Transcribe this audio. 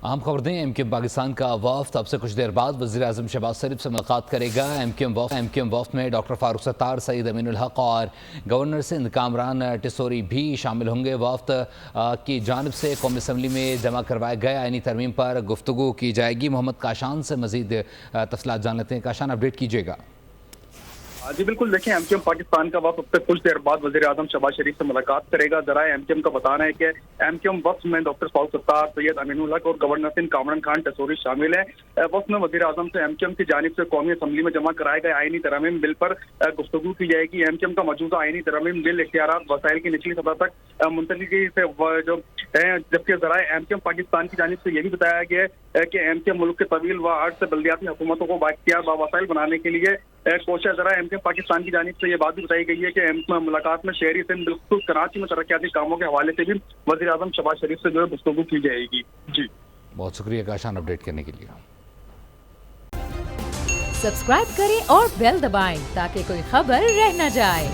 اہم خبر دیں ایم کیو ایم پاکستان کا وفد اب سے کچھ دیر بعد وزیر اعظم شہباز شریف سے ملاقات کرے گا۔ ایم کیو ایم وفد میں ڈاکٹر فاروق ستار، سعید امین الحق اور گورنر سندھ کامران ٹیسوری بھی شامل ہوں گے۔ وفد کی جانب سے قومی اسمبلی میں جمع کروائے گئے آئینی ترمیم پر گفتگو کی جائے گی۔ محمد کاشان سے مزید تفصیلات جان لیتے ہیں۔ کاشان، اپڈیٹ کیجیے گا۔ جی بالکل، دیکھیں ایم کیو ایم پاکستان کا وفد اب سے کچھ دیر بعد وزیر اعظم شہباز شریف سے ملاقات کرے گا۔ ذرائع ایم کیو ایم کا بتانا ہے کہ ایم کیو ایم وفد میں ڈاکٹر فاروق ستار، سید امین الحق اور گورنر سندھ کامران خان ٹیسوری شامل ہیں۔ وفد میں وزیر اعظم سے ایم کیو ایم کی جانب سے قومی اسمبلی میں جمع کرائے گئے آئینی ترمیم بل پر گفتگو کی جائے گی۔ ایم کیو ایم کا موجودہ آئینی ترمیم بل اختیارات وسائل کی نچلی سطح تک منتقلی سے جو ہے، جبکہ ذرائع ایم کیو ایم پاکستان کی جانب سے یہ بھی بتایا گیا ہے کہ ایم کیو ایم ملک کے طویل و عرض سے بلدیاتی حکومتوں کو بااختیار باوسائل بنانے کے لیے کوشش ہے۔ ذرائع ایم کیو ایم پاکستان کی جانب سے یہ بات بھی بتائی گئی ہے کہ ملاقات میں شہری سندھ بالخصوص کراچی میں ترقیاتی کاموں کے حوالے سے بھی وزیر اعظم شہباز شریف سے جو ہے گفتگو کی جائے گی۔ جی بہت شکریہ کاشان، اپڈیٹ کرنے کے لیے۔ سبسکرائب کریں اور بیل دبائیں تاکہ کوئی خبر رہ نہ جائے۔